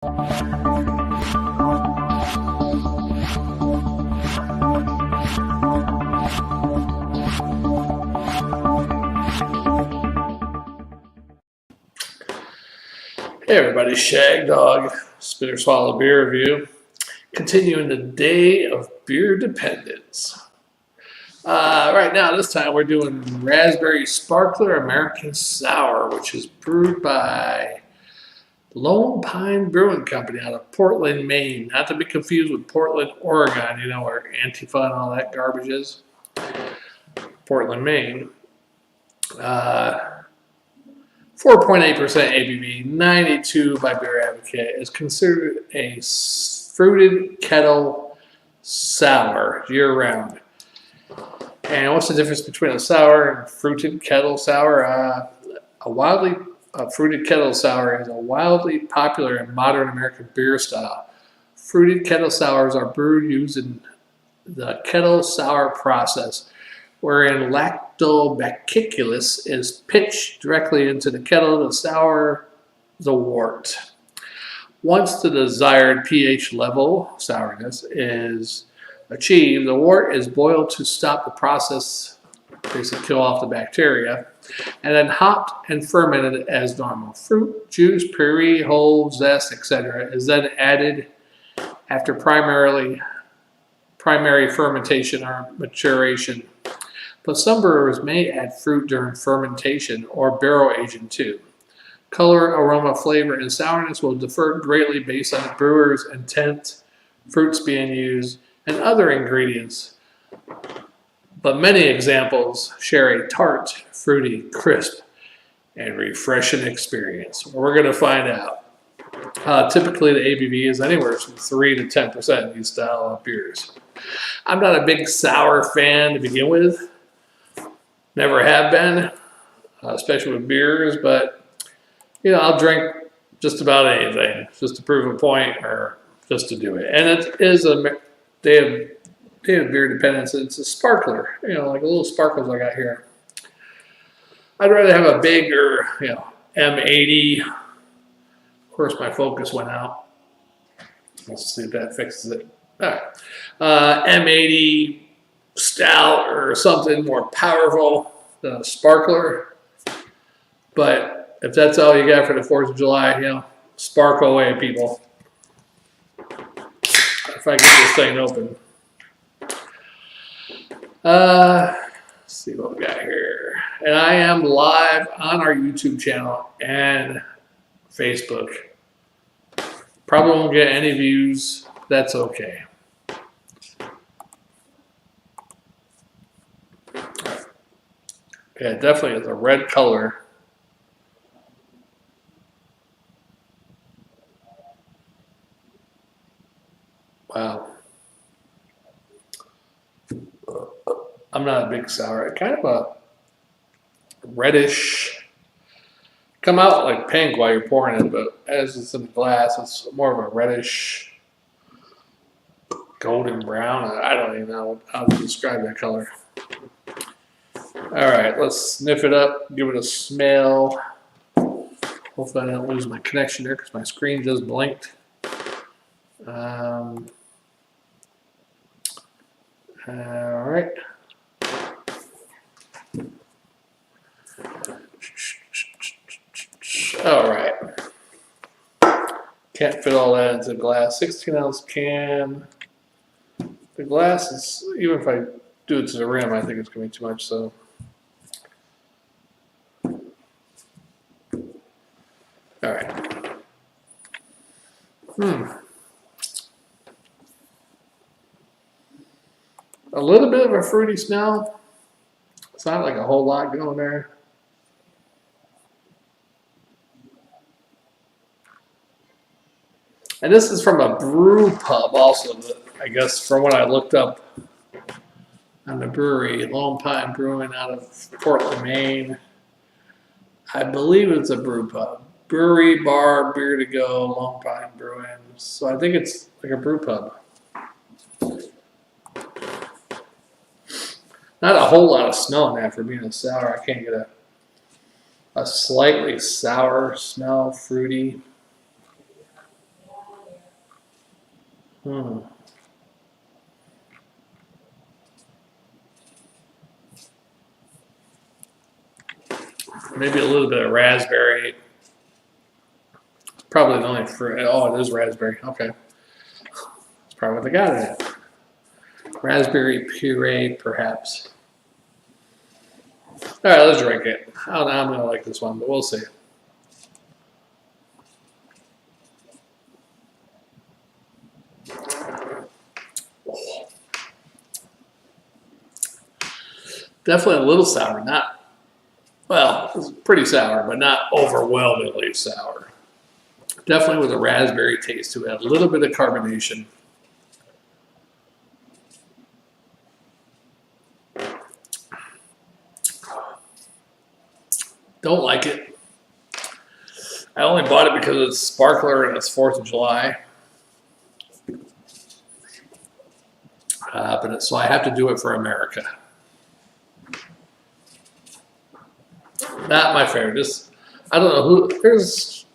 Hey everybody, Shag Dog, Spit or Swallow Beer Review. Continuing the day of beer dependence. Right now, this time we're doing Raspberry Sparkler American Sour, which is brewed by Lone Pine Brewing Company out of Portland, Maine. Not to be confused with Portland, Oregon, you know, where Antifa and all that garbage is. Portland, Maine. 4.8% ABV, 92 by Beer Advocate, is considered a fruited kettle sour year-round. And what's the difference between a sour and fruited kettle sour? A fruited kettle sour is a wildly popular and modern American beer style. Fruited kettle sours are brewed using the kettle sour process, wherein lactobacillus is pitched directly into the kettle to sour the wort. Once the desired pH level, sourness, is achieved, the wort is boiled to stop the process, basically kill off the bacteria, and then hopped and fermented as normal. Fruit, juice, puree, whole, zest, etc. is then added after primary fermentation or maturation. But some brewers may add fruit during fermentation or barrel aging too. Color, aroma, flavor, and sourness will differ greatly based on the brewer's intent, fruits being used, and other ingredients. But many examples share a tart, fruity, crisp, and refreshing experience. We're going to find out. Typically, the ABV is anywhere from 3 to 10% in these style of beers. I'm not a big sour fan to begin with. Never have been, especially with beers, but you know, I'll drink just about anything just to prove a point or just to do it. And it is a day of beer dependence. It's a sparkler, you know, like the little sparkles I got here. I'd rather have a bigger, you know, M80. Of course, my focus went out. Let's see if that fixes it. All right, M80. Stout or something more powerful than a sparkler. But if that's all you got for the 4th of July, you know, sparkle away, people. If I get this thing open. Let's see what we got here. And I am live on our YouTube channel and Facebook. Probably won't get any views. That's okay. Yeah, it definitely is a red color. Wow. I'm not a big sour. Kind of a reddish. Come out like pink while you're pouring it, but as it's in the glass, it's more of a reddish, golden brown. I don't even know how to describe that color. All right, let's sniff it up, give it a smell. Hopefully I don't lose my connection there because my screen just blinked. All right. All right. Can't fit all that into a glass. 16-ounce can. The glass is, even if I do it to the rim, I think it's going to be too much, so. All right. A little bit of a fruity smell. It's not like a whole lot going there. And this is from a brew pub also, I guess from what I looked up on the brewery, Lone Pine Brewing out of Portland, Maine. I believe it's a brew pub. Brewery, bar, beer to go, Lone Pine Brewing. So I think it's like a brew pub. Not a whole lot of smell in that for being a sour. I can't get a slightly sour smell, fruity. Hmm. Maybe a little bit of raspberry. Probably the only fruit. Oh, it is raspberry. Okay. That's probably what they got in it. Raspberry puree, perhaps. All right, let's drink it. I don't know. I'm going to like this one, but we'll see. Definitely a little sour. Not, well, it's pretty sour, but not overwhelmingly sour. Definitely with a raspberry taste to it. A little bit of carbonation. Don't like it. I only bought it because it's sparkler and it's 4th of July. So I have to do it for America. Not my favorite. Just, I don't know who, there's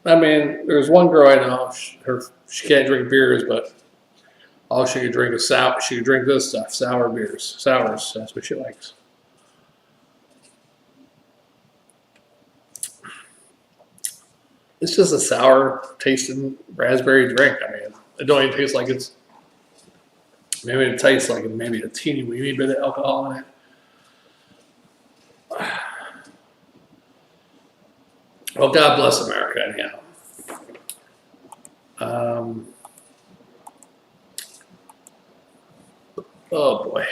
one girl I know, she can't drink beers, but all she can drink is sour. She can drink this stuff, sour beers. Sours, that's what she likes. It's just a sour tasting raspberry drink. I mean, it don't even taste like it's, maybe it tastes like maybe a teeny weeny bit of alcohol in it. Well, God bless America, anyhow. Oh boy.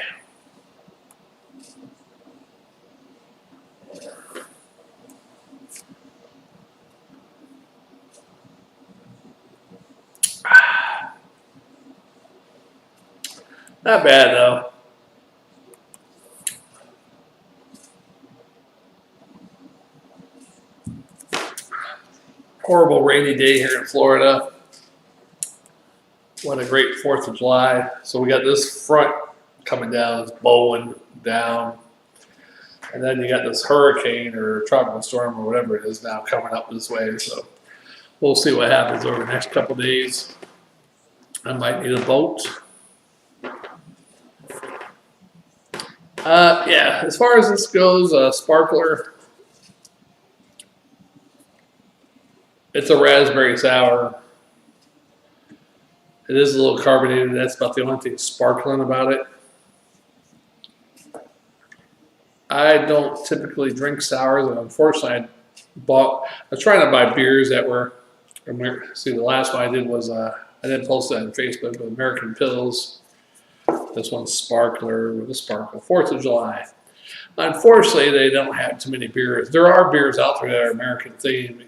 Not bad though. Horrible rainy day here in Florida. What a great 4th of July. So we got this front coming down, it's bowling down. And then you got this hurricane or tropical storm or whatever it is now coming up this way. So we'll see what happens over the next couple of days. I might need a boat. Yeah, as far as this goes, sparkler. It's a raspberry sour. It is a little carbonated. That's about the only thing sparkling about it. I don't typically drink sours, and unfortunately, I was trying to buy beers that were. See, the last one I did was I didn't post that on Facebook, but American Pills. This one's sparkler with a sparkle. 4th of July. Unfortunately, they don't have too many beers. There are beers out there that are American themed.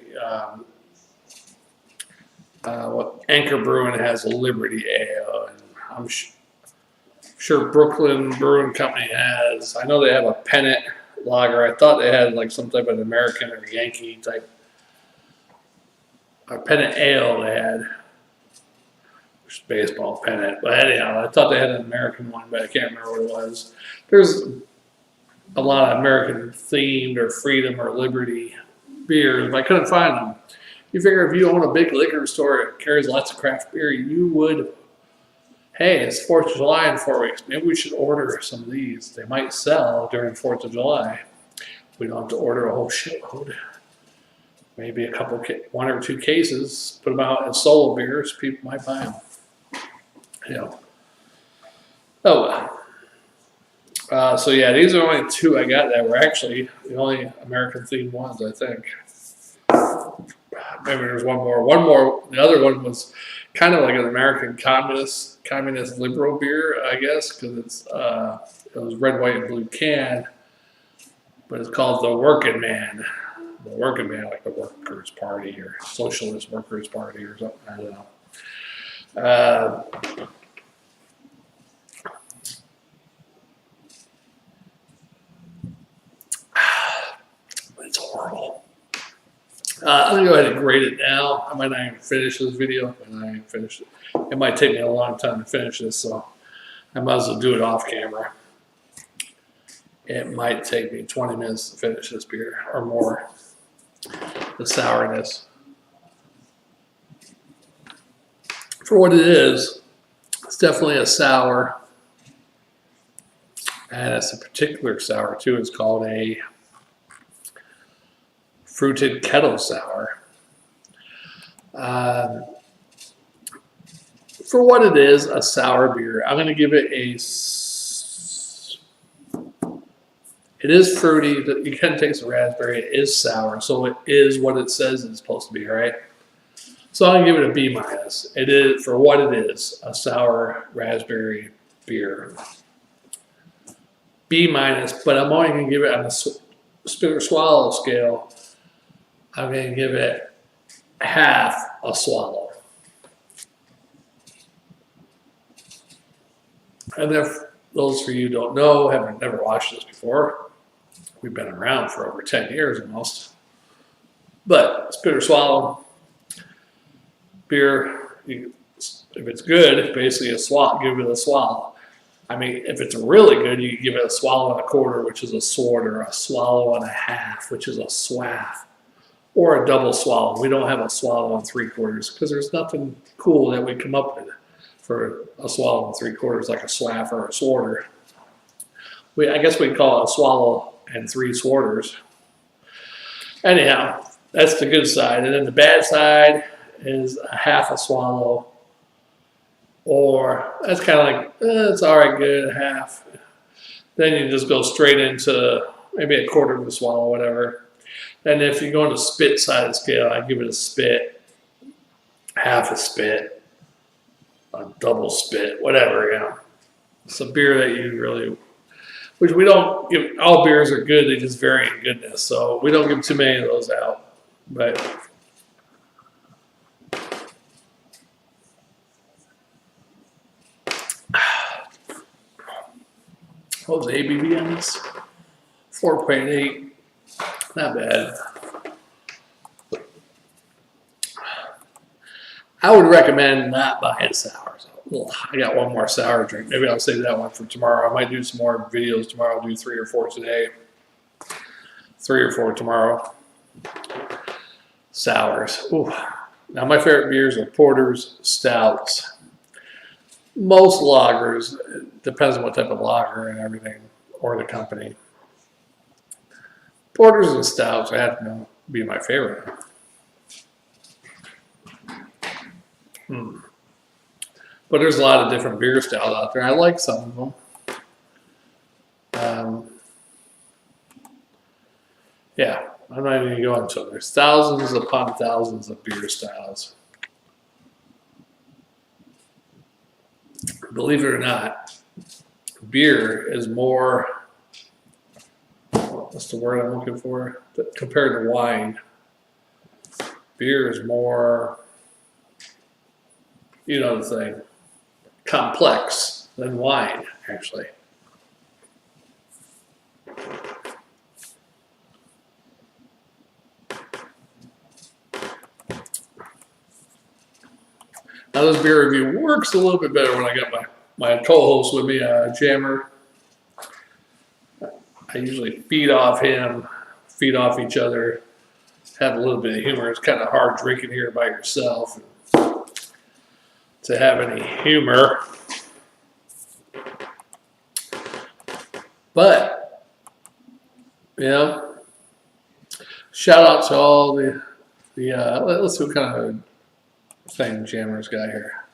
Anchor Brewing has a Liberty Ale, and I'm sure Brooklyn Brewing Company has. I know they have a pennant lager. I thought they had like some type of American or Yankee type. A pennant ale they had. Baseball pennant. But anyhow, I thought they had an American one, but I can't remember what it was. There's a lot of American themed or freedom or liberty beers, but I couldn't find them. You figure if you own a big liquor store that carries lots of craft beer, you would, hey, it's 4th of July in 4 weeks. Maybe we should order some of these. They might sell during 4th of July. We don't have to order a whole shitload. Maybe a couple, 1 or 2 cases, put them out as solo beers. People might buy them. Yeah. Oh well. So yeah, these are only 2 I got that were actually the only American themed ones, I think. Maybe there's one more. One more. The other one was kind of like an American communist liberal beer, I guess, because it was red, white, and blue can, but it's called the Working Man. The Working Man, like the Workers' Party or Socialist Workers' Party or something. I don't know. It's horrible. I'm gonna go ahead and grade it now. I might not even finish this video, but I ain't finished it. It might take me a long time to finish this, so I might as well do it off camera. It might take me 20 minutes to finish this beer or more. The sourness. For what it is, It's definitely a sour. And it's a particular sour too. It's called a fruited kettle sour. For what it is, a sour beer, I'm going to give it a. It is fruity. You can taste the raspberry. It is sour, so it is what it says it's supposed to be, right? So I'm going to give it a B minus. It is, for what it is, a sour raspberry beer. B minus, but I'm only going to give it on a spit or swallow scale. I'm going to give it half a swallow. And if those for you who don't know, haven't never watched this before, we've been around for over 10 years almost. But spit or swallow beer, if it's good, basically a swallow, give it a swallow. I mean, if it's really good, you can give it a swallow and a quarter, which is a sword, or a swallow and a half, which is a swaff, or a double swallow. We don't have a swallow and 3/4 because there's nothing cool that we come up with for a swallow and 3/4 like a swaff or a sworder. I guess we'd call it a swallow and 3 sworders. Anyhow, that's the good side. And then the bad side is a half a swallow, or that's kind of like, it's all right, good, half. Then you just go straight into maybe a quarter of a swallow, whatever. And if you go on the spit side of the scale, I give it a spit, half a spit, a double spit, whatever, you know. It's a beer that you really, which we don't give, all beers are good, they just vary in goodness. So we don't give too many of those out. But what was the ABV on this? 4.8. Not bad. I would recommend not buying sours. I got one more sour drink. Maybe I'll save that one for tomorrow. I might do some more videos tomorrow. I'll do 3 or 4 today. 3 or 4 tomorrow. Sours. Ooh. Now my favorite beers are porters, stouts. Most lagers, it depends on what type of lager and everything, or the company. Porters and stouts, I have to be my favorite. But there's a lot of different beer styles out there. I like some of them. Yeah, I'm not even going to go into it. There's thousands upon thousands of beer styles. Believe it or not, beer is more, what's the word I'm looking for? Compared to wine, beer is more, you know the thing, complex than wine, actually. Now this beer review works a little bit better when I got my co-host with me, Jammer. I usually feed off him, feed off each other, have a little bit of humor. It's kind of hard drinking here by yourself to have any humor. But, you know, shout out to all let's see what kind of thing Jammer's got here.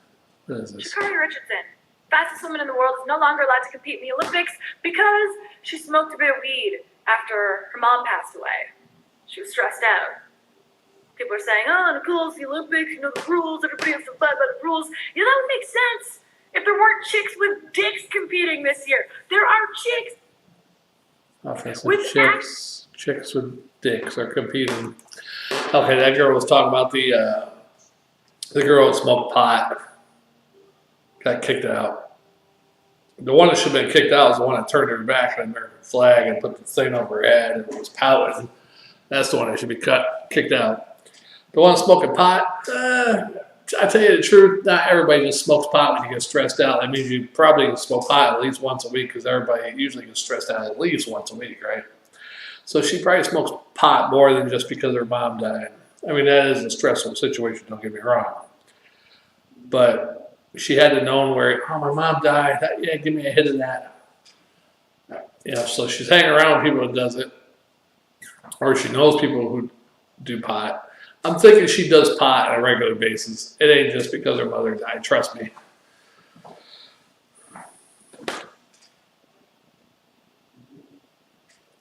What is this? Sha'Carri Richardson, fastest woman in the world, is no longer allowed to compete in the Olympics because she smoked a bit of weed after her mom passed away. She was stressed out. People are saying, oh, Nicole's the Olympics, you know the rules, everybody has to abide by the rules. Yeah, that would make sense if there weren't chicks with dicks competing this year. There are chicks with chicks with dicks are competing. Okay, that girl was talking about the girl who smoked pot. Got kicked out. The one that should have been kicked out was the one that turned her back on the American flag and put the thing over her head and was pouting. That's the one that should be kicked out. The one smoking pot, I tell you the truth, not everybody just smokes pot when you get stressed out. That means you probably smoke pot at least once a week because everybody usually gets stressed out at least once a week, right? So she probably smokes pot more than just because her mom died. I mean, that is a stressful situation, don't get me wrong. But she had to know where, oh, my mom died. Yeah, give me a hit of that. So she's hanging around with people who does it, or she knows people who do pot. I'm thinking she does pot on a regular basis. It ain't just because her mother died. Trust me.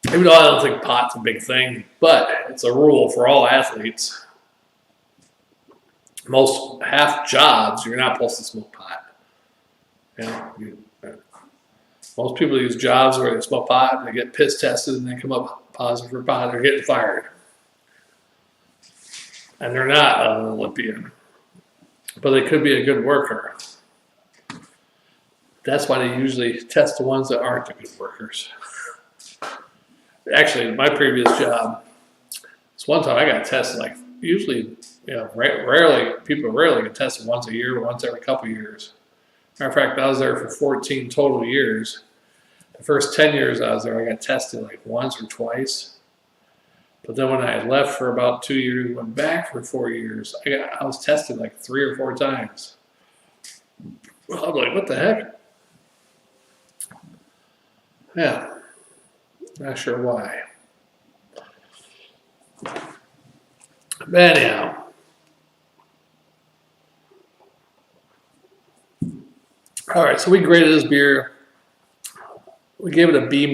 Even though I don't think pot's a big thing, but it's a rule for all athletes. Half jobs, you're not supposed to smoke pot. Most people use jobs where they smoke pot, and they get piss tested, and they come up positive for pot. They're getting fired, and they're not an Olympian, but they could be a good worker. That's why they usually test the ones that aren't the good workers. Actually, my previous job, this one time I got tested usually, people rarely get tested once a year, once every couple of years. Matter of fact, I was there for 14 total years. The first 10 years I was there, I got tested once or twice. But then when I left for about 2 years, went back for 4 years, I was tested 3 or 4 times. Well, I'm like, what the heck? Yeah. Not sure why. But anyhow. All right, so we graded this beer. We gave it a B-,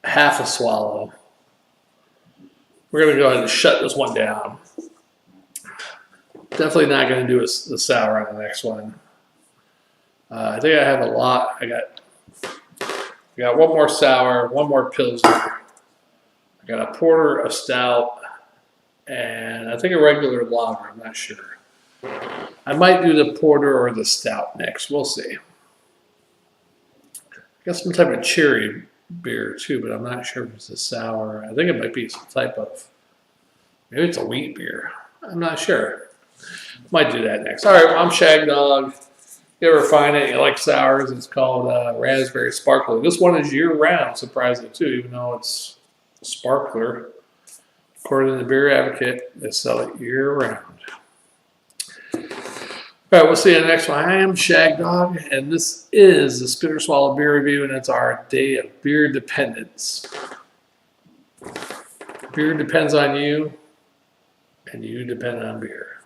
half a swallow. We're going to go ahead and shut this one down. Definitely not going to do the sour on the next one. I think I have a lot. I got one more sour, one more pilsner. I got a porter, a stout, and I think a regular lager. I'm not sure. I might do the porter or the stout next. We'll see. I got some type of cherry beer too, but I'm not sure if it's a sour. I think it might be some type of, maybe it's a wheat beer. I'm not sure. Might do that next. All right, well, I'm Shag Dog. You ever find it, you like sours, it's called Raspberry Sparkler. This one is year-round, surprisingly, too, even though it's a sparkler. According to the Beer Advocate, they sell it year-round. All right, we'll see you in the next one. I am Shag Dog, and this is the Spit or Swallow Beer Review, and it's our day of beer dependence. Beer depends on you, and you depend on beer.